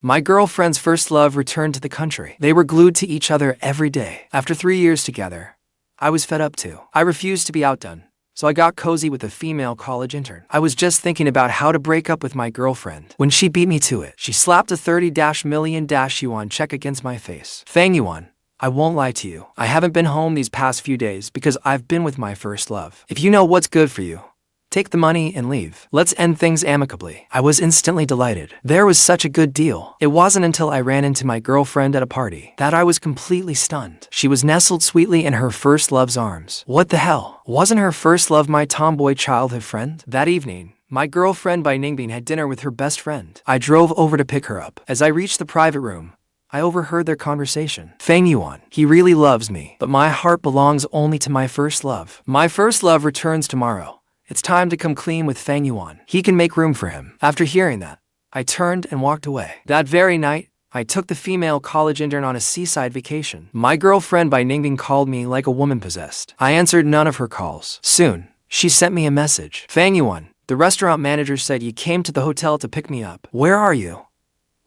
My girlfriend's first love returned to the country. They were glued to each other every day. After 3 years together, I was fed up too. I refused to be outdone, so I got cozy with a female college intern. I was just thinking about how to break up with my girlfriend when she beat me to it. She slapped a 30-million-yuan check against my face. Fang Yuan, I won't lie to you. I haven't been home these past few days because I've been with my first love. If you know what's good for you, take the money and leave. Let's end things amicably. I was instantly delighted. There was such a good deal. It wasn't until I ran into my girlfriend at a party that I was completely stunned. She was nestled sweetly in her first love's arms. What the hell? Wasn't her first love my tomboy childhood friend? That evening, my girlfriend by Ningbing had dinner with her best friend. I drove over to pick her up. As I reached the private room, I overheard their conversation. Fang Yuan, he really loves me, but my heart belongs only to my first love. My first love returns tomorrow. It's time to come clean with Fang Yuan. He can make room for him. After hearing that, I turned and walked away. That very night, I took the female college intern on a seaside vacation. My girlfriend by Ningbing called me like a woman possessed. I answered none of her calls. Soon, she sent me a message. Fang Yuan, the restaurant manager said you came to the hotel to pick me up. Where are you?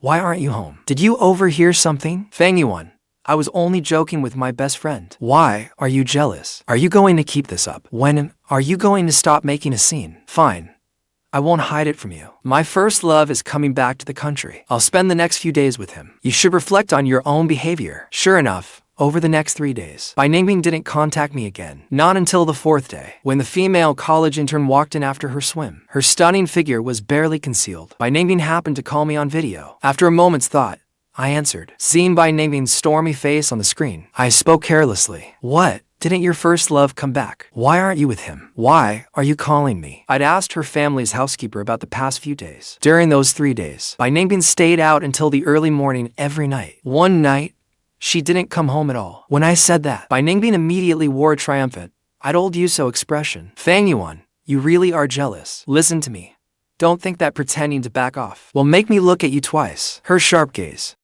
Why aren't you home? Did you overhear something? Fang Yuan, I was only joking with my best friend. Why are you jealous? Are you going to keep this up? When are you going to stop making a scene? Fine. I won't hide it from you. My first love is coming back to the country. I'll spend the next few days with him. You should reflect on your own behavior. Sure enough, over the next 3 days, Bai Ningbing didn't contact me again. Not until the 4th day, when the female college intern walked in after her swim. Her stunning figure was barely concealed. Bai Ningbing happened to call me on video. After a moment's thought, I answered. Seeing Bai Ningbing's stormy face on the screen, I spoke carelessly. What? Didn't your first love come back? Why aren't you with him? Why are you calling me? I'd asked her family's housekeeper about the past few days. During those 3 days, Bai Ningbing stayed out until the early morning every night. One night, she didn't come home at all. When I said that, Bai Ningbing immediately wore a triumphant, "I told you so" expression. Fang Yuan, you really are jealous. Listen to me. Don't think that pretending to back off will make me look at you twice. Her sharp gaze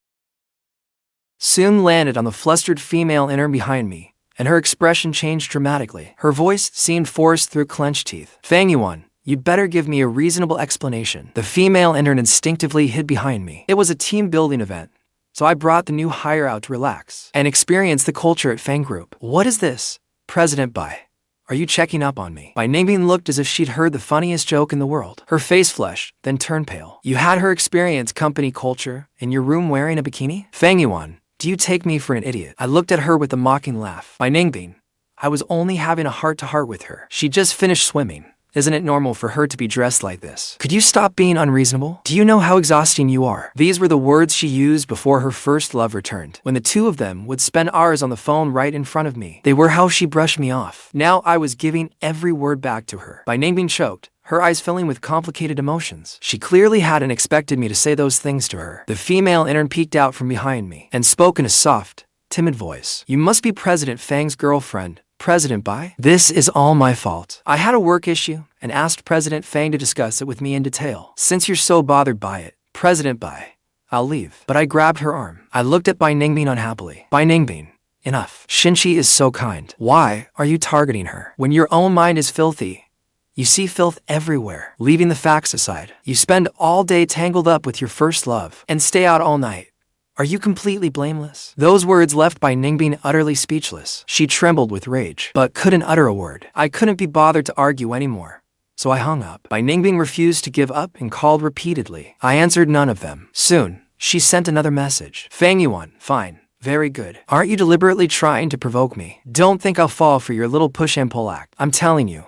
soon landed on the flustered female intern behind me, and her expression changed dramatically. Her voice seemed forced through clenched teeth. Fang Yuan, you'd better give me a reasonable explanation. The female intern instinctively hid behind me. It was a team-building event, so I brought the new hire out to relax and experience the culture at Fang Group. What is this? President Bai, are you checking up on me? Bai Ningbing looked as if she'd heard the funniest joke in the world. Her face flushed, then turned pale. You had her experience company culture in your room wearing a bikini? Fang Yuan, do you take me for an idiot? I looked at her with a mocking laugh. Bai Ningbing, I was only having a heart-to-heart with her. She just finished swimming. Isn't it normal for her to be dressed like this? Could you stop being unreasonable? Do you know how exhausting you are? These were the words she used before her first love returned, when the two of them would spend hours on the phone right in front of me. They were how she brushed me off. Now I was giving every word back to her. Bai Ningbing choked, her eyes filling with complicated emotions. She clearly hadn't expected me to say those things to her. The female intern peeked out from behind me and spoke in a soft, timid voice. You must be President Fang's girlfriend, President Bai? This is all my fault. I had a work issue and asked President Fang to discuss it with me in detail. Since you're so bothered by it, President Bai, I'll leave. But I grabbed her arm. I looked at Bai Ningbing unhappily. Bai Ningbing, enough. Shinchi is so kind. Why are you targeting her? When your own mind is filthy, you see filth everywhere. Leaving the facts aside, you spend all day tangled up with your first love and stay out all night. Are you completely blameless? Those words left Bai Ningbing utterly speechless. She trembled with rage, but couldn't utter a word. I couldn't be bothered to argue anymore, so I hung up. Bai Ningbing refused to give up and called repeatedly. I answered none of them. Soon, she sent another message. Fang Yuan, fine. Very good. Aren't you deliberately trying to provoke me? Don't think I'll fall for your little push and pull act. I'm telling you,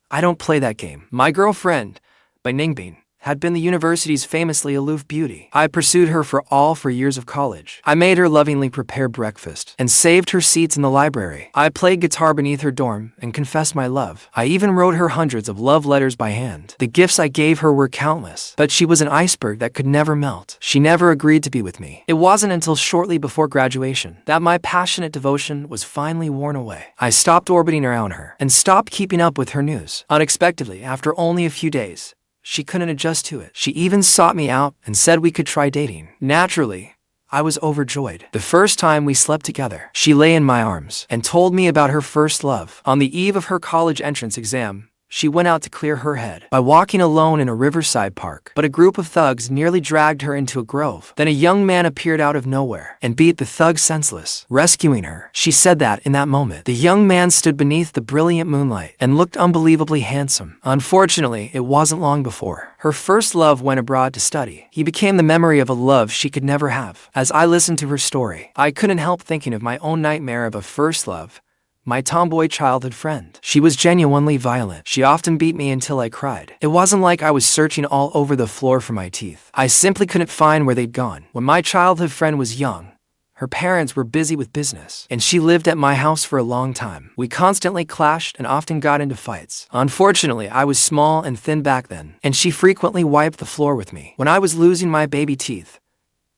I don't play that game. My girlfriend, Bai Ningbing, had been the university's famously aloof beauty. I pursued her for 4 years of college. I made her lovingly prepare breakfast and saved her seats in the library. I played guitar beneath her dorm and confessed my love. I even wrote her hundreds of love letters by hand. The gifts I gave her were countless, but she was an iceberg that could never melt. She never agreed to be with me. It wasn't until shortly before graduation that my passionate devotion was finally worn away. I stopped orbiting around her and stopped keeping up with her news. Unexpectedly, after only a few days, she couldn't adjust to it. She even sought me out and said we could try dating. Naturally, I was overjoyed. The first time we slept together, she lay in my arms and told me about her first love. On the eve of her college entrance exam, she went out to clear her head by walking alone in a riverside park. But a group of thugs nearly dragged her into a grove. Then a young man appeared out of nowhere and beat the thug senseless, rescuing her. She said that in that moment, the young man stood beneath the brilliant moonlight and looked unbelievably handsome. Unfortunately, it wasn't long before her first love went abroad to study. He became the memory of a love she could never have. As I listened to her story, I couldn't help thinking of my own nightmare of a first love. My tomboy childhood friend. She was genuinely violent. She often beat me until I cried. It wasn't like I was searching all over the floor for my teeth. I simply couldn't find where they'd gone. When my childhood friend was young, her parents were busy with business, and she lived at my house for a long time. We constantly clashed and often got into fights. Unfortunately, I was small and thin back then, and she frequently wiped the floor with me. When I was losing my baby teeth,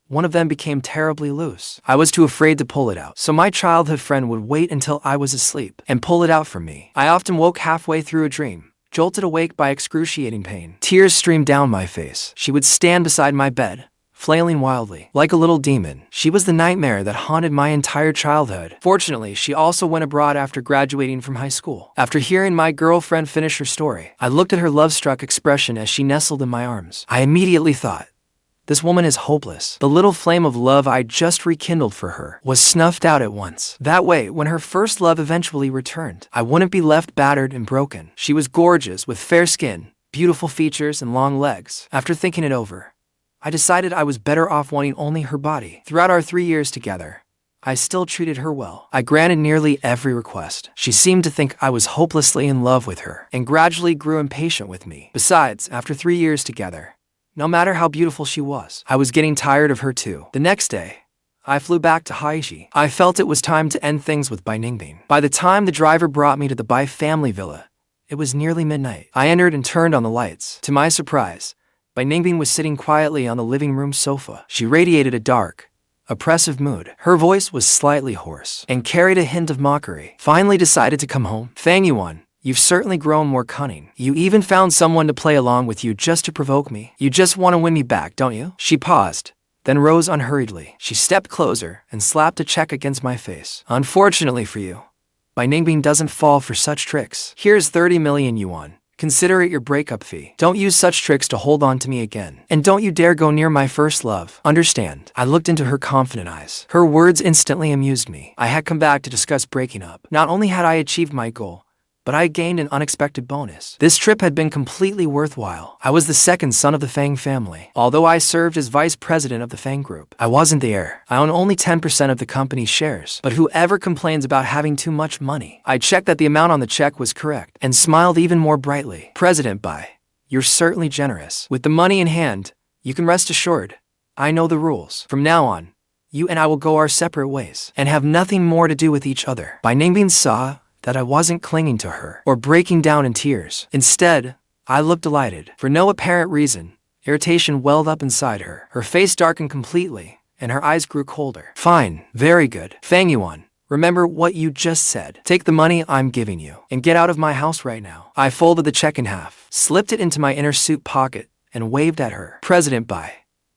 one of them became terribly loose. I was too afraid to pull it out, so my childhood friend would wait until I was asleep and pull it out for me. I often woke halfway through a dream, jolted awake by excruciating pain. Tears streamed down my face. She would stand beside my bed, flailing wildly, like a little demon. She was the nightmare that haunted my entire childhood. Fortunately, she also went abroad after graduating from high school. After hearing my girlfriend finish her story, I looked at her love-struck expression as she nestled in my arms. I immediately thought, this woman is hopeless. The little flame of love I just rekindled for her was snuffed out at once. That way, when her first love eventually returned, I wouldn't be left battered and broken. She was gorgeous with fair skin, beautiful features, and long legs. After thinking it over, I decided I was better off wanting only her body. Throughout our 3 years together, I still treated her well. I granted nearly every request. She seemed to think I was hopelessly in love with her and gradually grew impatient with me. Besides, after 3 years together, no matter how beautiful she was, I was getting tired of her too. The next day, I flew back to Haishi. I felt it was time to end things with Bikini. By the time the driver brought me to the Bai family villa, it was nearly midnight. I entered and turned on the lights. To my surprise, Bikini was sitting quietly on the living room sofa. She radiated a dark, oppressive mood. Her voice was slightly hoarse and carried a hint of mockery. Finally decided to come home. Fang Yuan, you've certainly grown more cunning. You even found someone to play along with you just to provoke me. You just want to win me back, don't you? She paused, then rose unhurriedly. She stepped closer and slapped a check against my face. Unfortunately for you, Bikini doesn't fall for such tricks. Here's 30 million yuan. Consider it your breakup fee. Don't use such tricks to hold on to me again. And don't you dare go near my first love. Understand? I looked into her confident eyes. Her words instantly amused me. I had come back to discuss breaking up. Not only had I achieved my goal, but I gained an unexpected bonus. This trip had been completely worthwhile. I was the second son of the Fang family. Although I served as vice president of the Fang group, I wasn't the heir. I own only 10% of the company's shares. But whoever complains about having too much money, I checked that the amount on the check was correct and smiled even more brightly. President Bai, you're certainly generous. With the money in hand, you can rest assured, I know the rules. From now on, you and I will go our separate ways and have nothing more to do with each other. Bikini saw that I wasn't clinging to her or breaking down in tears. Instead, I looked delighted. For no apparent reason, irritation welled up inside her. Her face darkened completely, and her eyes grew colder. Fine, very good. Fang Yuan, remember what you just said. Take the money I'm giving you and get out of my house right now. I folded the check in half, slipped it into my inner suit pocket, and waved at her. President Bai,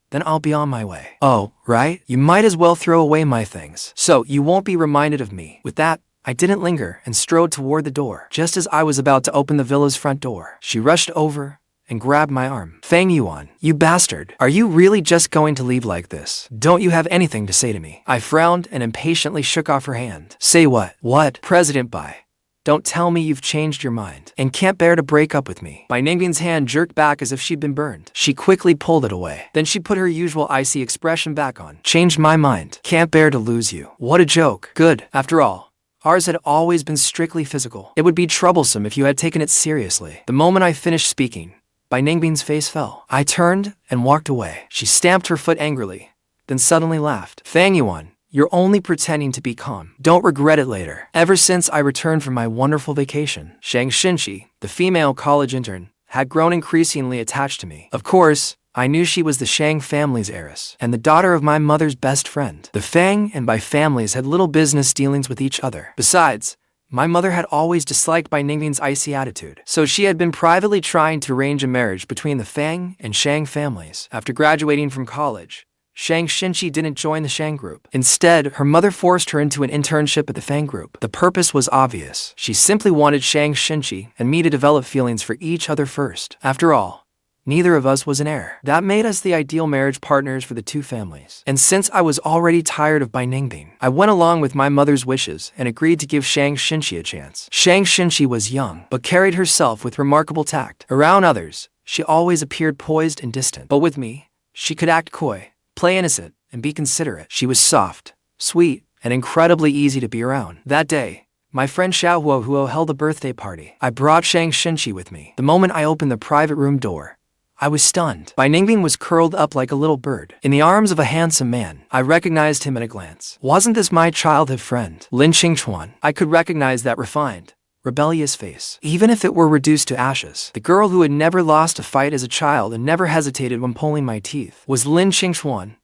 then I'll be on my way. Oh, right? You might as well throw away my things, so you won't be reminded of me. With that, I didn't linger and strode toward the door. Just as I was about to open the villa's front door, she rushed over and grabbed my arm. Fang Yuan, you bastard. Are you really just going to leave like this? Don't you have anything to say to me? I frowned and impatiently shook off her hand. Say what? What? President Bai, don't tell me you've changed your mind and can't bear to break up with me. Bikini's hand jerked back as if she'd been burned. She quickly pulled it away. Then she put her usual icy expression back on. Changed my mind. Can't bear to lose you. What a joke. Good. After all, ours had always been strictly physical. It would be troublesome if you had taken it seriously. The moment I finished speaking, Bikini's face fell. I turned and walked away. She stamped her foot angrily, then suddenly laughed. Fang Yuan, you're only pretending to be calm. Don't regret it later. Ever since I returned from my wonderful vacation, Shang, the female college intern, had grown increasingly attached to me. Of course, I knew she was the Shang family's heiress, and the daughter of my mother's best friend. The Fang and Bai families had little business dealings with each other. Besides, my mother had always disliked Bikini's icy attitude, so she had been privately trying to arrange a marriage between the Fang and Shang families. After graduating from college, Shang Xinqi didn't join the Shang group. Instead, her mother forced her into an internship at the Fang group. The purpose was obvious. She simply wanted Shang Xinqi and me to develop feelings for each other first. After all, neither of us was an heir. That made us the ideal marriage partners for the two families. And since I was already tired of Bai Ningbing, I went along with my mother's wishes and agreed to give Shang Xinqi a chance. Shang Xinqi was young, but carried herself with remarkable tact. Around others, she always appeared poised and distant. But with me, she could act coy, play innocent, and be considerate. She was soft, sweet, and incredibly easy to be around. That day, my friend Xiao Huo held a birthday party. I brought Shang Xinqi with me. The moment I opened the private room door, I was stunned. Bai Ningbing was curled up like a little bird, in the arms of a handsome man. I recognized him at a glance. Wasn't this my childhood friend, Lin Qingchuan? I could recognize that refined, rebellious face, even if it were reduced to ashes. The girl who had never lost a fight as a child and never hesitated when pulling my teeth was Lin Qingchuan,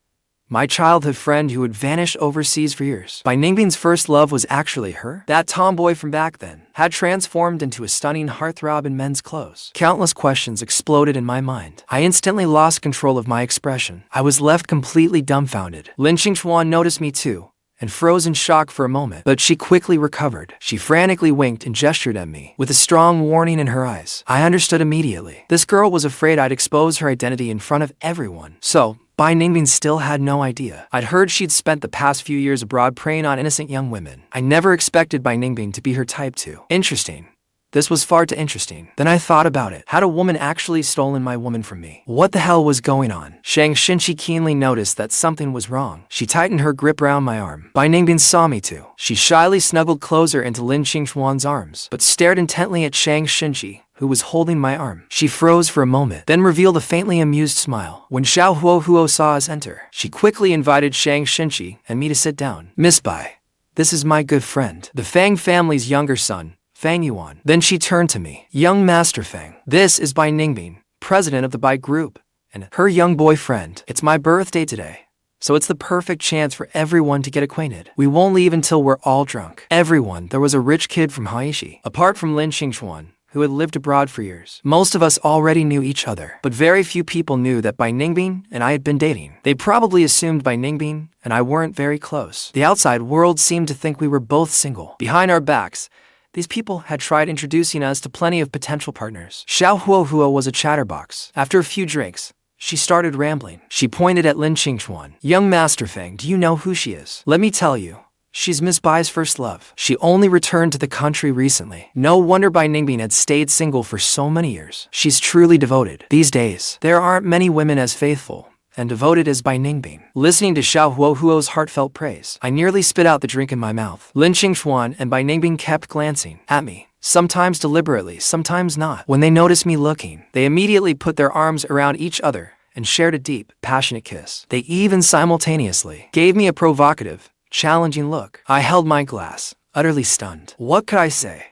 my childhood friend who had vanished overseas for years. Bai Ningbing's first love was actually her. That tomboy from back then had transformed into a stunning heartthrob in men's clothes. Countless questions exploded in my mind. I instantly lost control of my expression. I was left completely dumbfounded. Lin Qingchuan noticed me too, and froze in shock for a moment, but she quickly recovered. She frantically winked and gestured at me, with a strong warning in her eyes. I understood immediately. This girl was afraid I'd expose her identity in front of everyone. So, Bai Ningbing still had no idea. I'd heard she'd spent the past few years abroad preying on innocent young women. I never expected Bai Ningbing to be her type too. Interesting. This was far too interesting. Then I thought about it. Had a woman actually stolen my woman from me? What the hell was going on? Shang Xinqi keenly noticed that something was wrong. She tightened her grip around my arm. Bai Ningbing saw me too. She shyly snuggled closer into Lin Qingchuan's arms, but stared intently at Shang Xinqi, who was holding my arm. She froze for a moment, then revealed a faintly amused smile. When Xiao Huo saw us enter, she quickly invited Shang Xinqi and me to sit down. Miss Bai, this is my good friend, the Fang family's younger son, Fang Yuan. Then she turned to me. Young Master Fang, this is Bai Ningbing, president of the Bai group, and her young boyfriend. It's my birthday today, so it's the perfect chance for everyone to get acquainted. We won't leave until we're all drunk. Everyone. There was a rich kid from Haishi, apart from Lin Qingchuan, who had lived abroad for years. Most of us already knew each other, but very few people knew that Bai Ningbing and I had been dating. They probably assumed Bai Ningbing and I weren't very close. The outside world seemed to think we were both single. Behind our backs, these people had tried introducing us to plenty of potential partners. Xiao Huo was a chatterbox. After a few drinks, she started rambling. She pointed at Lin Qingchuan. Young Master Fang, do you know who she is? Let me tell you. She's Miss Bai's first love. She only returned to the country recently. No wonder Bai Ningbing had stayed single for so many years. She's truly devoted. These days, there aren't many women as faithful and devoted as Bai Ningbing. Listening to Xiao Huo's heartfelt praise, I nearly spit out the drink in my mouth. Lin Qingchuan and Bai Ningbing kept glancing at me, sometimes deliberately, sometimes not. When they noticed me looking, they immediately put their arms around each other and shared a deep, passionate kiss. They even simultaneously gave me a provocative, challenging look. I held my glass, utterly stunned. What could I say?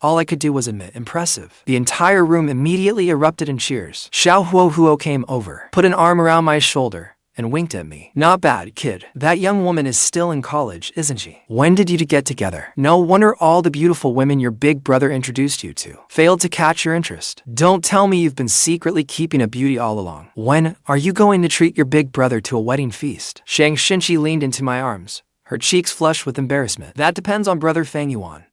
All I could do was admit, impressive. The entire room immediately erupted in cheers. Xiao Huo came over, put an arm around my shoulder, and winked at me. Not bad, kid. That young woman is still in college, isn't she? When did you two get together? No wonder all the beautiful women your big brother introduced you to failed to catch your interest. Don't tell me you've been secretly keeping a beauty all along. When are you going to treat your big brother to a wedding feast? Shang Xinqi leaned into my arms, her cheeks flushed with embarrassment. That depends on brother Fang Yuan.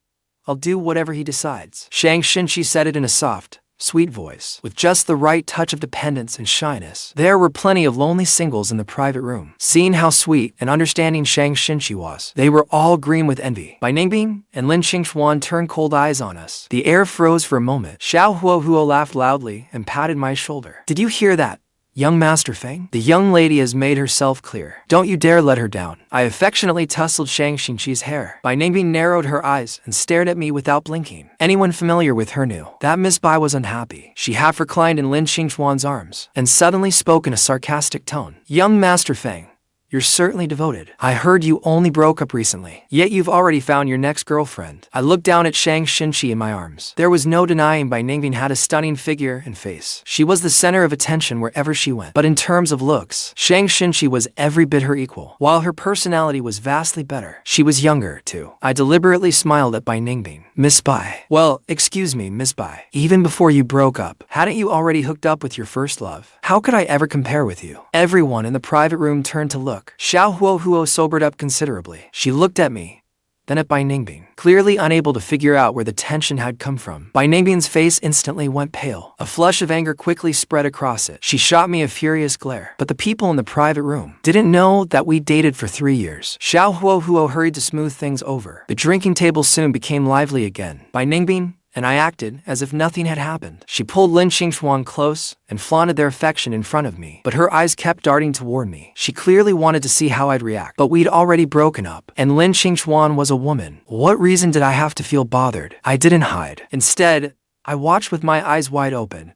I'll do whatever he decides. Shang Xinqi said it in a soft, sweet voice, with just the right touch of dependence and shyness. There were plenty of lonely singles in the private room. Seeing how sweet and understanding Shang Xinqi was, they were all green with envy. Bai Ningbing and Lin Qingchuan turned cold eyes on us. The air froze for a moment. Xiao Huo laughed loudly and patted my shoulder. Did you hear that, young Master Fang? The young lady has made herself clear. Don't you dare let her down. I affectionately tousled Shang Xinqi's hair. Bai Ningbing narrowed her eyes and stared at me without blinking. Anyone familiar with her knew that Miss Bai was unhappy. She half reclined in Lin Qingchuan's arms and suddenly spoke in a sarcastic tone. Young Master Fang, you're certainly devoted. I heard you only broke up recently, yet you've already found your next girlfriend. I looked down at Shang Xinqi in my arms. There was no denying Bai Ningbing had a stunning figure and face. She was the center of attention wherever she went. But in terms of looks, Shang Xinqi was every bit her equal. While her personality was vastly better, she was younger, too. I deliberately smiled at Bai Ningbing. Miss Bai. Well, excuse me, Miss Bai. Even before you broke up, hadn't you already hooked up with your first love? How could I ever compare with you? Everyone in the private room turned to look. Xiao Huo sobered up considerably. She looked at me, then at Bai Ningbing, clearly unable to figure out where the tension had come from. Bai Ningbing's face instantly went pale. A flush of anger quickly spread across it. She shot me a furious glare. But the people in the private room didn't know that we dated for 3 years. Xiao Huo hurried to smooth things over. The drinking table soon became lively again. Bai Ningbing and I acted as if nothing had happened. She pulled Lin Xingchuan close and flaunted their affection in front of me, but her eyes kept darting toward me. She clearly wanted to see how I'd react, but we'd already broken up, and Lin Xingchuan was a woman. What reason did I have to feel bothered? I didn't hide. Instead, I watched with my eyes wide open.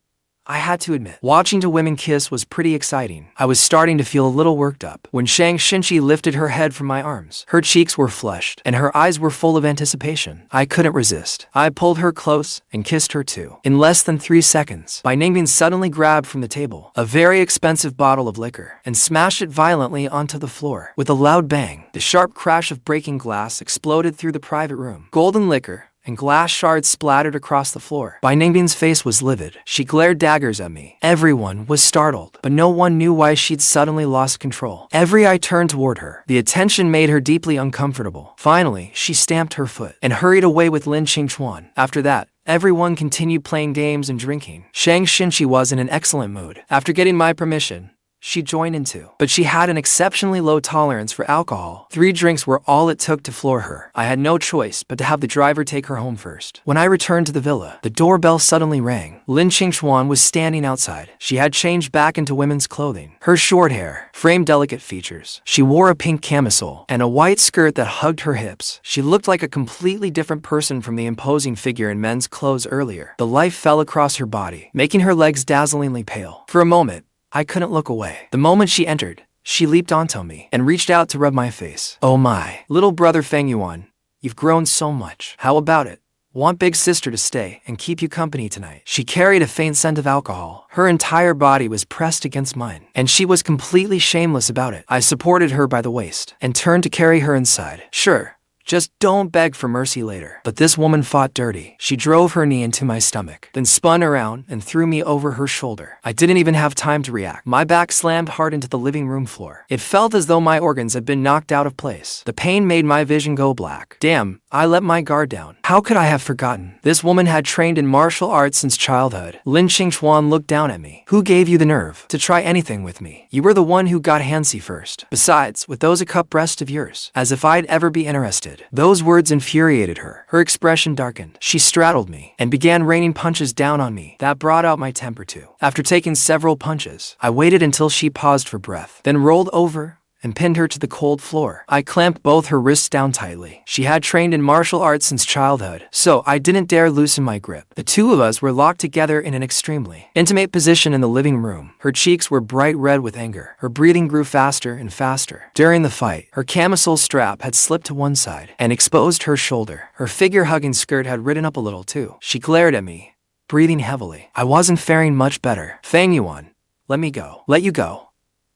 I had to admit, watching two women kiss was pretty exciting. I was starting to feel a little worked up when Shang Xinqi lifted her head from my arms. Her cheeks were flushed, and her eyes were full of anticipation. I couldn't resist. I pulled her close and kissed her too. In less than 3 seconds, Bai Ningbing suddenly grabbed from the table a very expensive bottle of liquor and smashed it violently onto the floor. With a loud bang, the sharp crash of breaking glass exploded through the private room. Golden liquor and glass shards splattered across the floor. Bai Ningbing's face was livid. She glared daggers at me. Everyone was startled, but no one knew why she'd suddenly lost control. Every eye turned toward her. The attention made her deeply uncomfortable. Finally, she stamped her foot and hurried away with Lin Xingchuan. After that, everyone continued playing games and drinking. Shang Xinqi was in an excellent mood. After getting my permission, she joined in too. But she had an exceptionally low tolerance for alcohol. 3 drinks were all it took to floor her. I had no choice but to have the driver take her home first. When I returned to the villa, the doorbell suddenly rang. Lin Xingchuan was standing outside. She had changed back into women's clothing. Her short hair framed delicate features. She wore a pink camisole and a white skirt that hugged her hips. She looked like a completely different person from the imposing figure in men's clothes earlier. The light fell across her body, making her legs dazzlingly pale. For a moment, I couldn't look away. The moment she entered, she leaped onto me and reached out to rub my face. Oh my, little brother Feng Yuan, you've grown so much. How about it? Want big sister to stay and keep you company tonight? She carried a faint scent of alcohol. Her entire body was pressed against mine, and she was completely shameless about it. I supported her by the waist and turned to carry her inside. Sure. Just don't beg for mercy later. But this woman fought dirty. She drove her knee into my stomach, then spun around and threw me over her shoulder. I didn't even have time to react. My back slammed hard into the living room floor. It felt as though my organs had been knocked out of place. The pain made my vision go black. Damn, I let my guard down. How could I have forgotten? This woman had trained in martial arts since childhood. Lin Xingchuan looked down at me. Who gave you the nerve to try anything with me? You were the one who got handsy first. Besides, with those cup breasts of yours, as if I'd ever be interested. Those words infuriated her. Her expression darkened. She straddled me and began raining punches down on me. That brought out my temper too. After taking several punches, I waited until she paused for breath, then rolled over and pinned her to the cold floor. I clamped both her wrists down tightly. She had trained in martial arts since childhood, so I didn't dare loosen my grip. The two of us were locked together in an extremely intimate position in the living room. Her cheeks were bright red with anger. Her breathing grew faster and faster. During the fight, her camisole strap had slipped to one side and exposed her shoulder. Her figure-hugging skirt had ridden up a little too. She glared at me, breathing heavily. I wasn't faring much better. Feng Yuan, let me go. Let you go.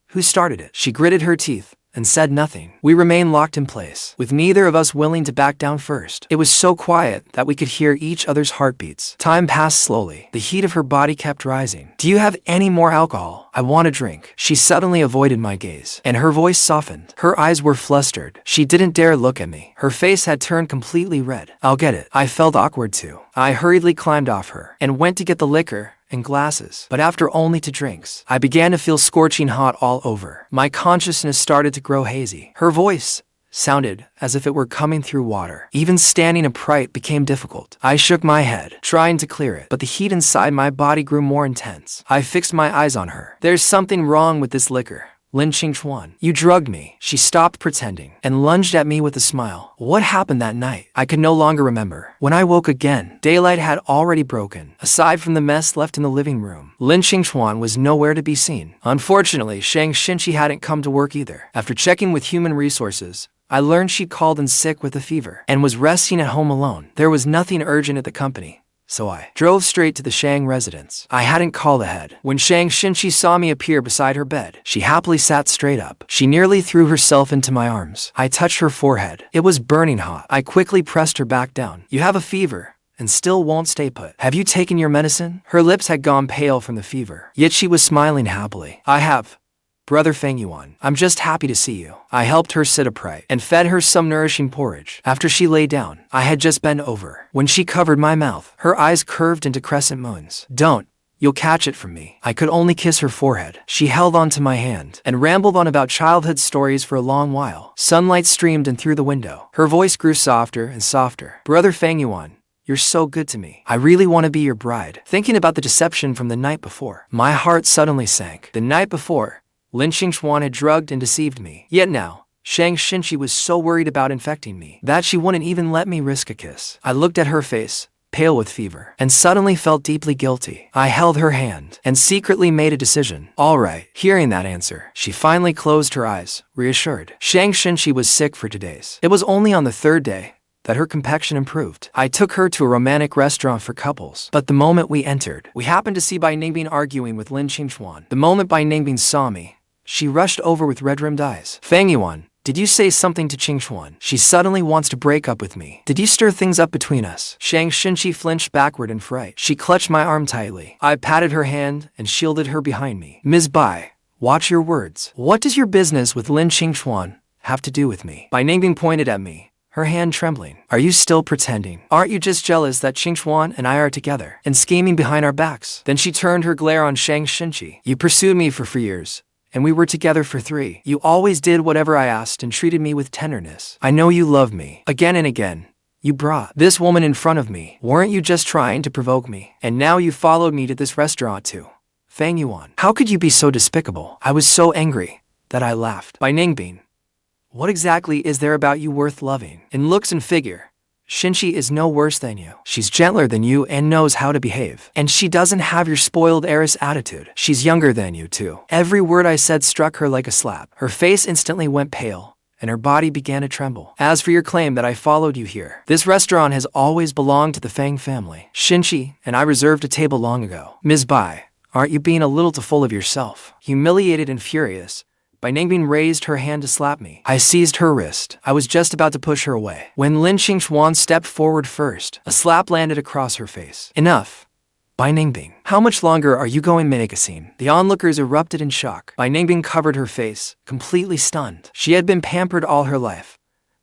Who started it? She gritted her teeth and said nothing. We remained locked in place, with neither of us willing to back down first. It was so quiet that we could hear each other's heartbeats. Time passed slowly. The heat of her body kept rising. Do you have any more alcohol? I want a drink. She suddenly avoided my gaze, and her voice softened. Her eyes were flustered. She didn't dare look at me. Her face had turned completely red. I'll get it. I felt awkward too. I hurriedly climbed off her and went to get the liquor and glasses. But after only 2 drinks, I began to feel scorching hot all over. My consciousness started to grow hazy. Her voice sounded as if it were coming through water. Even standing upright became difficult. I shook my head, trying to clear it, but the heat inside my body grew more intense. I fixed my eyes on her. There's something wrong with this liquor. Lin Xingchuan, you drugged me. She stopped pretending and lunged at me with a smile. What happened that night? I could no longer remember. When I woke again, daylight had already broken. Aside from the mess left in the living room, Lin Xingchuan was nowhere to be seen. Unfortunately, Shang Xinqi hadn't come to work either. After checking with human resources, I learned she'd called in sick with a fever and was resting at home alone. There was nothing urgent at the company, so I drove straight to the Shang residence. I hadn't called ahead. When Shang Xinqi saw me appear beside her bed, she happily sat straight up. She nearly threw herself into my arms. I touched her forehead. It was burning hot. I quickly pressed her back down. You have a fever and still won't stay put. Have you taken your medicine? Her lips had gone pale from the fever, yet she was smiling happily. I have. Brother Feng Yuan, I'm just happy to see you. I helped her sit upright and fed her some nourishing porridge. After she lay down, I had just bent over. When she covered my mouth, her eyes curved into crescent moons. Don't. You'll catch it from me. I could only kiss her forehead. She held onto my hand and rambled on about childhood stories for a long while. Sunlight streamed in through the window. Her voice grew softer and softer. Brother Feng Yuan, you're so good to me. I really want to be your bride. Thinking about the deception from the night before, my heart suddenly sank. The night before, Lin Xingchuan had drugged and deceived me. Yet now, Shang Xinqi was so worried about infecting me that she wouldn't even let me risk a kiss. I looked at her face, pale with fever, and suddenly felt deeply guilty. I held her hand and secretly made a decision. All right. Hearing that answer, she finally closed her eyes, reassured. Shang Xinqi was sick for 2 days. It was only on the 3rd day that her complexion improved. I took her to a romantic restaurant for couples, but the moment we entered, we happened to see Bai Ningbing arguing with Lin Xingchuan. The moment Bai Ningbing saw me, she rushed over with red-rimmed eyes. Feng Yuan, did you say something to Qingchuan? She suddenly wants to break up with me. Did you stir things up between us? Shang Xinqi flinched backward in fright. She clutched my arm tightly. I patted her hand and shielded her behind me. Ms. Bai, watch your words. What does your business with Lin Qingchuan have to do with me? Bai Ningbing pointed at me, her hand trembling. Are you still pretending? Aren't you just jealous that Qingchuan and I are together and scheming behind our backs? Then she turned her glare on Shang Xinqi. You pursued me for 3 years. And we were together for 3. You always did whatever I asked and treated me with tenderness. I know you love me. Again and again, you brought this woman in front of me. Weren't you just trying to provoke me? And now you followed me to this restaurant too. Feng Yuan, how could you be so despicable? I was so angry that I laughed. Bai Ningbing, what exactly is there about you worth loving? In looks and figure, Xinqi is no worse than you. She's gentler than you and knows how to behave. And she doesn't have your spoiled heiress attitude. She's younger than you too. Every word I said struck her like a slap. Her face instantly went pale, and her body began to tremble. As for your claim that I followed you here, this restaurant has always belonged to the Feng family. Xinqi and I reserved a table long ago. Ms. Bai, aren't you being a little too full of yourself? Humiliated and furious, Bai Ningbing raised her hand to slap me. I seized her wrist. I was just about to push her away when Lin Xingchuan stepped forward first. A slap landed across her face. Enough. Bai Ningbing, how much longer are you going to make a scene? The onlookers erupted in shock. Bai Ningbing covered her face, completely stunned. She had been pampered all her life.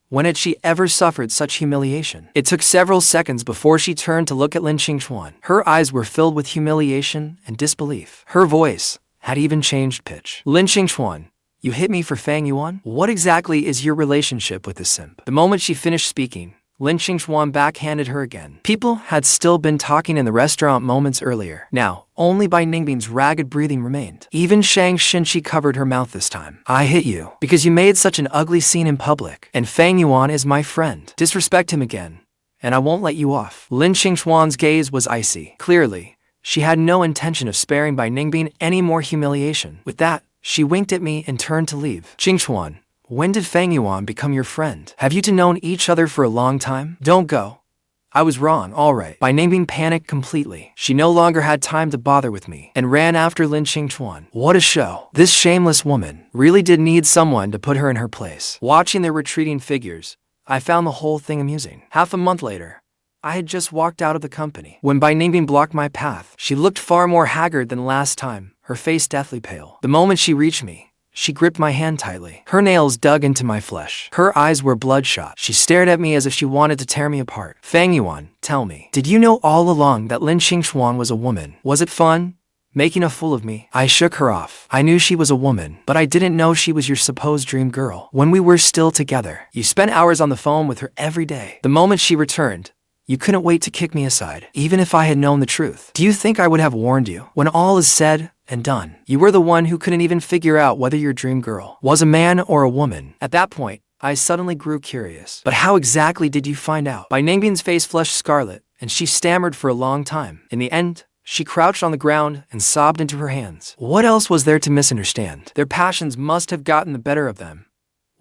When had she ever suffered such humiliation? It took several seconds before she turned to look at Lin Xingchuan. Her eyes were filled with humiliation and disbelief. Her voice had even changed pitch. Lin Xingchuan, you hit me for Feng Yuan? What exactly is your relationship with this simp? The moment she finished speaking, Lin Xingchuan backhanded her again. People had still been talking in the restaurant moments earlier. Now, only Bai Ningbing's ragged breathing remained. Even Shang Xinqi covered her mouth this time. I hit you because you made such an ugly scene in public, and Feng Yuan is my friend. Disrespect him again, and I won't let you off. Lin Xingchuan's gaze was icy. Clearly, she had no intention of sparing Bai Ningbing any more humiliation. With that, she winked at me and turned to leave. Qingchuan, when did Feng Yuan become your friend? Have you two known each other for a long time? Don't go. I was wrong, all right. Bai Ningbing panicked completely. She no longer had time to bother with me and ran after Lin Qingchuan. What a show. This shameless woman really did need someone to put her in her place. Watching their retreating figures, I found the whole thing amusing. Half a month later, I had just walked out of the company when Bai Ningbing blocked my path. She looked far more haggard than last time, her face deathly pale. The moment she reached me, she gripped my hand tightly. Her nails dug into my flesh. Her eyes were bloodshot. She stared at me as if she wanted to tear me apart. Feng Yuan, tell me, did you know all along that Lin Xingchuan was a woman? Was it fun making a fool of me? I shook her off. I knew she was a woman, but I didn't know she was your supposed dream girl. When we were still together, you spent hours on the phone with her every day. The moment she returned, you couldn't wait to kick me aside, even if I had known the truth. Do you think I would have warned you? When all is said and done, you were the one who couldn't even figure out whether your dream girl was a man or a woman. At that point, I suddenly grew curious. But how exactly did you find out? Bai Ningbing's face flushed scarlet, and she stammered for a long time. In the end, she crouched on the ground and sobbed into her hands. What else was there to misunderstand? Their passions must have gotten the better of them.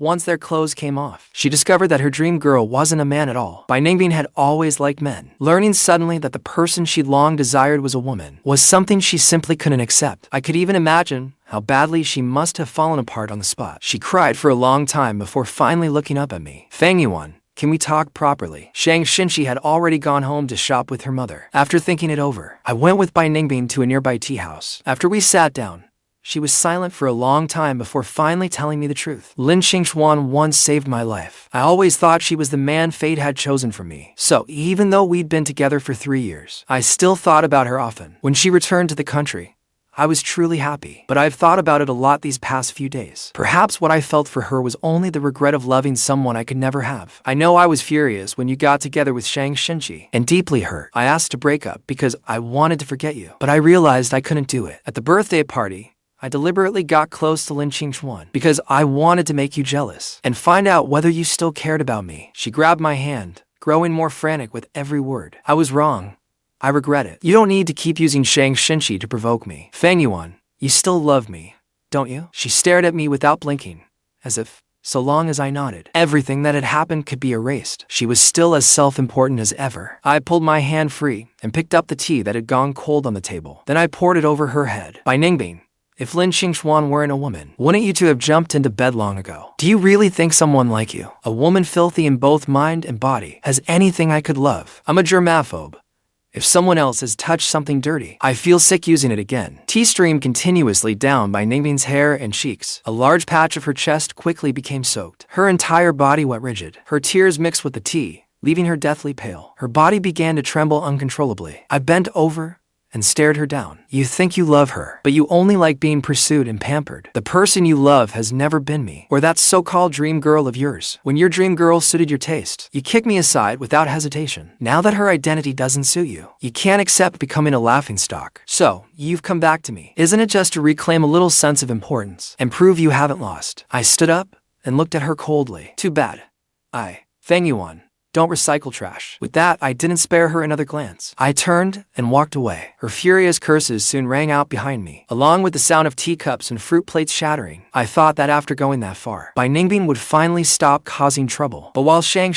Once their clothes came off, she discovered that her dream girl wasn't a man at all. Bikini had always liked men. Learning suddenly that the person she'd long desired was a woman was something she simply couldn't accept. I could even imagine how badly she must have fallen apart on the spot. She cried for a long time before finally looking up at me. "Fangyuan, can we talk properly?" Shang had already gone home to shop with her mother. After thinking it over, I went with Bikini to a nearby tea house. After we sat down, she was silent for a long time before finally telling me the truth. Lin Qingxuan once saved my life. I always thought she was the man fate had chosen for me. So, even though we'd been together for 3 years, I still thought about her often. When she returned to the country, I was truly happy. But I've thought about it a lot these past few days. Perhaps what I felt for her was only the regret of loving someone I could never have. I know I was furious when you got together with Shang and deeply hurt. I asked to break up because I wanted to forget you. But I realized I couldn't do it. At the birthday party, I deliberately got close to Lin Qingxuan because I wanted to make you jealous and find out whether you still cared about me. She grabbed my hand, growing more frantic with every word. I was wrong. I regret it. You don't need to keep using Shang to provoke me. Fangyuan, you still love me, don't you? She stared at me without blinking, as if, so long as I nodded, everything that had happened could be erased. She was still as self-important as ever. I pulled my hand free and picked up the tea that had gone cold on the table. Then I poured it over her head. By Ningbing, if Lin Qingxuan weren't a woman, wouldn't you two have jumped into bed long ago? Do you really think someone like you, a woman filthy in both mind and body, has anything I could love? I'm a germaphobe. If someone else has touched something dirty, I feel sick using it again. Tea streamed continuously down by Ningbing's hair and cheeks. A large patch of her chest quickly became soaked. Her entire body went rigid. Her tears mixed with the tea, leaving her deathly pale. Her body began to tremble uncontrollably. I bent over and stared her down. You think you love her, but you only like being pursued and pampered. The person you love has never been me, or that so-called dream girl of yours. When your dream girl suited your taste, you kicked me aside without hesitation. Now that her identity doesn't suit you, you can't accept becoming a laughingstock. So, you've come back to me. Isn't it just to reclaim a little sense of importance and prove you haven't lost? I stood up and looked at her coldly. Too bad. Fangyuan, don't recycle trash. With that, I didn't spare her another glance. I turned and walked away. Her furious curses soon rang out behind me, along with the sound of teacups and fruit plates shattering. I thought that after going that far, Ningbing would finally stop causing trouble. But while Shang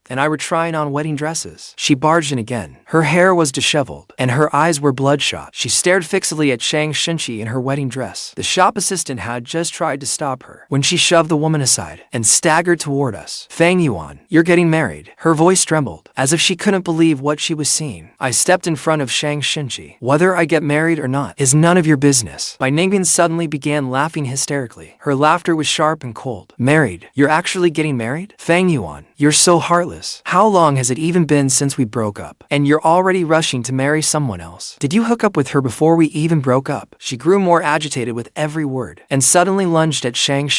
and I were trying on wedding dresses, she barged in again. Her hair was disheveled, and her eyes were bloodshot. She stared fixedly at Shang in her wedding dress. The shop assistant had just tried to stop her when she shoved the woman aside and staggered toward us. Fangyuan, you're getting married. Her voice trembled, as if she couldn't believe what she was seeing. I stepped in front of Shang Whether I get married or not is none of your business. Ningbing suddenly began laughing hysterically. Her laughter was sharp and cold. Married? You're actually getting married? Fangyuan, you're so heartless. How long has it even been since we broke up? And you're already rushing to marry someone else. Did you hook up with her before we even broke up? She grew more agitated with every word and suddenly lunged at Shang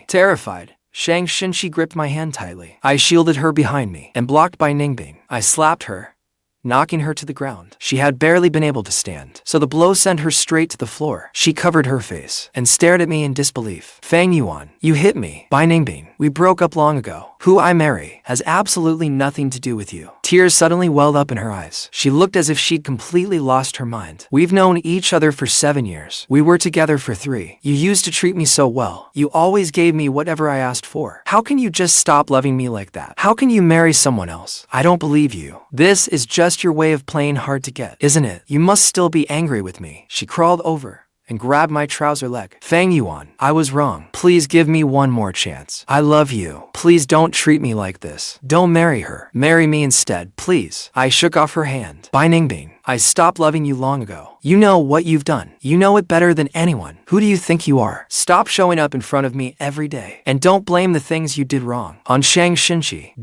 Terrified, Shang gripped my hand tightly. I shielded her behind me and blocked by Ningbing. I slapped her, knocking her to the ground. She had barely been able to stand, so the blow sent her straight to the floor. She covered her face and stared at me in disbelief. Fangyuan, you hit me. By Ningbing, we broke up long ago. Who I marry has absolutely nothing to do with you. Tears suddenly welled up in her eyes. She looked as if she'd completely lost her mind. We've known each other for 7 years. We were together for 3. You used to treat me so well. You always gave me whatever I asked for. How can you just stop loving me like that? How can you marry someone else? I don't believe you. This is just your way of playing hard to get, isn't it? You must still be angry with me. She crawled over and grabbed my trouser leg. Fangyuan, I was wrong. Please give me one more chance. I love you. Please don't treat me like this. Don't marry her. Marry me instead, please. I shook off her hand. By Ningbing, I stopped loving you long ago. You know what you've done. You know it better than anyone. Who do you think you are? Stop showing up in front of me every day. And don't blame the things you did wrong on Shang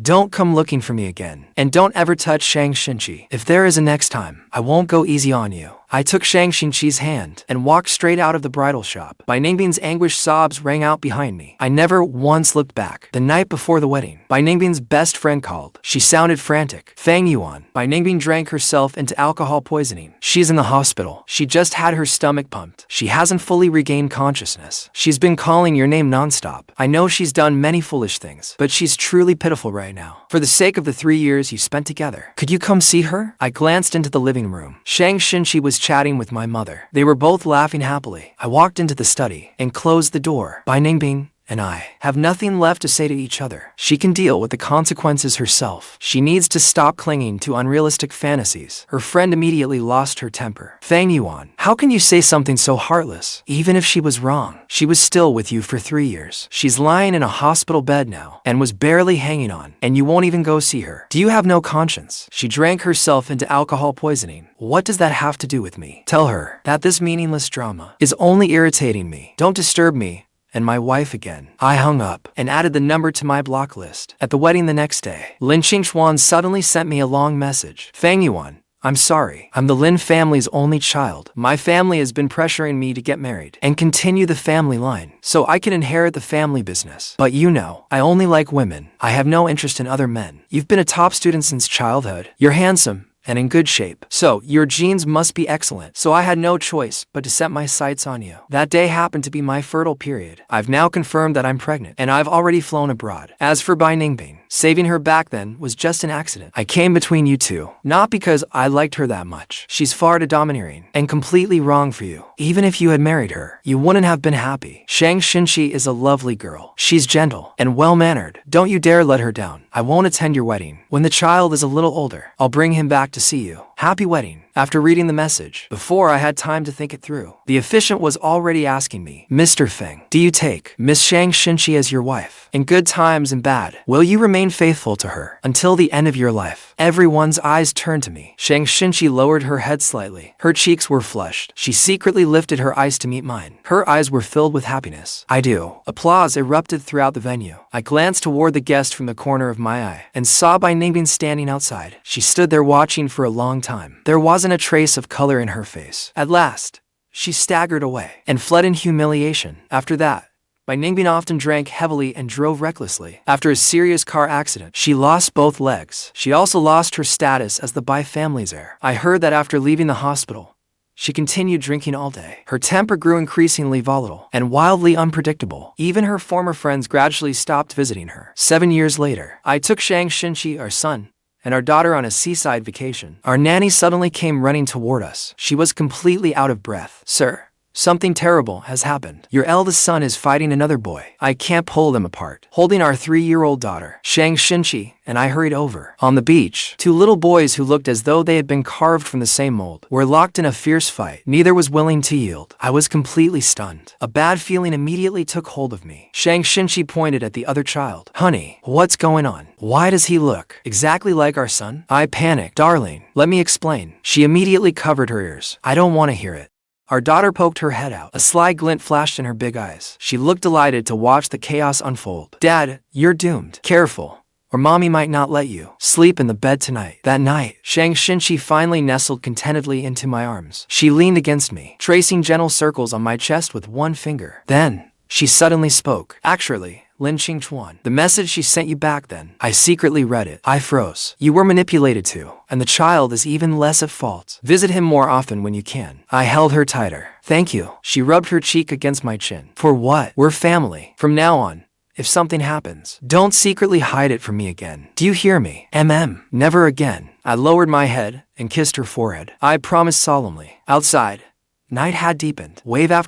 Don't come looking for me again. And don't ever touch Shang If there is a next time, I won't go easy on you. I took Shang hand and walked straight out of the bridal shop. Ningbing's anguished sobs rang out behind me. I never once looked back. The night before the wedding, Ningbing's best friend called. She sounded frantic. Fangyuan. Ningbing drank herself into alcohol poisoning. She's in the hospital. She just had her stomach pumped. She hasn't fully regained consciousness. She's been calling your name nonstop. I know she's done many foolish things, but she's truly pitiful right now. For the sake of the 3 years you spent together, could you come see her? I glanced into the living room. Shang was chatting with my mother. They were both laughing happily. I walked into the study and closed the door. Ningbing and I have nothing left to say to each other. She can deal with the consequences herself. She needs to stop clinging to unrealistic fantasies. Her friend immediately lost her temper. Fang Yuan, how can you say something so heartless? Even if she was wrong, she was still with you for 3 years. She's lying in a hospital bed now and was barely hanging on, and you won't even go see her. Do you have no conscience? She drank herself into alcohol poisoning. What does that have to do with me? Tell her that this meaningless drama is only irritating me. Don't disturb me and my wife again. I hung up and added the number to my block list. At the wedding the next day, Lin Qingchuan suddenly sent me a long message. Fang Yuan, I'm sorry. I'm the Lin family's only child. My family has been pressuring me to get married and continue the family line so I can inherit the family business. But you know, I only like women. I have no interest in other men. You've been a top student since childhood. You're handsome and in good shape, so your genes must be excellent. So I had no choice but to set my sights on you. That day happened to be my fertile period. I've now confirmed that I'm pregnant, and I've already flown abroad. As for Bai Ningbing, saving her back then was just an accident. I came between you two, not because I liked her that much. She's far too domineering and completely wrong for you. Even if you had married her, you wouldn't have been happy. Shang Xinqi is a lovely girl. She's gentle and well-mannered. Don't you dare let her down. I won't attend your wedding. When the child is a little older, I'll bring him back to see you. Happy wedding. After reading the message, before I had time to think it through, the officiant was already asking me, Mr. Feng, do you take Miss Shang Xinqi as your wife? In good times and bad, will you remain faithful to her until the end of your life? Everyone's eyes turned to me. Shang Xinqi lowered her head slightly. Her cheeks were flushed. She secretly lifted her eyes to meet mine. Her eyes were filled with happiness. I do. Applause erupted throughout the venue. I glanced toward the guest from the corner of my eye and saw Bai Ningbing standing outside. She stood there watching for a long time. There wasn't a trace of color in her face. At last, she staggered away and fled in humiliation. After that, Bai Ningbing often drank heavily and drove recklessly. After a serious car accident, she lost both legs. She also lost her status as the Bai family's heir. I heard that after leaving the hospital, she continued drinking all day. Her temper grew increasingly volatile and wildly unpredictable. Even her former friends gradually stopped visiting her. 7 years later, I took Shang Xinqi, our son, and our daughter on a seaside vacation. Our nanny suddenly came running toward us. She was completely out of breath. Sir, something terrible has happened. Your eldest son is fighting another boy. I can't pull them apart. Holding our 3-year-old daughter, Shang Xinqi, and I hurried over. On the beach, 2 little boys who looked as though they had been carved from the same mold were locked in a fierce fight. Neither was willing to yield. I was completely stunned. A bad feeling immediately took hold of me. Shang Xinqi pointed at the other child. Honey, what's going on? Why does he look exactly like our son? I panicked. Darling, let me explain. She immediately covered her ears. I don't want to hear it. Our daughter poked her head out. A sly glint flashed in her big eyes. She looked delighted to watch the chaos unfold. Dad, you're doomed. Careful, or mommy might not let you sleep in the bed tonight. That night, Shang Xinqi finally nestled contentedly into my arms. She leaned against me, tracing gentle circles on my chest with one finger. Then, she suddenly spoke. Actually, Lin Qingchuan, the message she sent you back then, I secretly read it. I froze. You were manipulated too, and the child is even less at fault. Visit him more often when you can. I held her tighter. Thank you. She rubbed her cheek against my chin. For what? We're family. From now on, if something happens, don't secretly hide it from me again. Do you hear me? Never again. I lowered my head and kissed her forehead. I promised solemnly. Outside, night had deepened. Wave after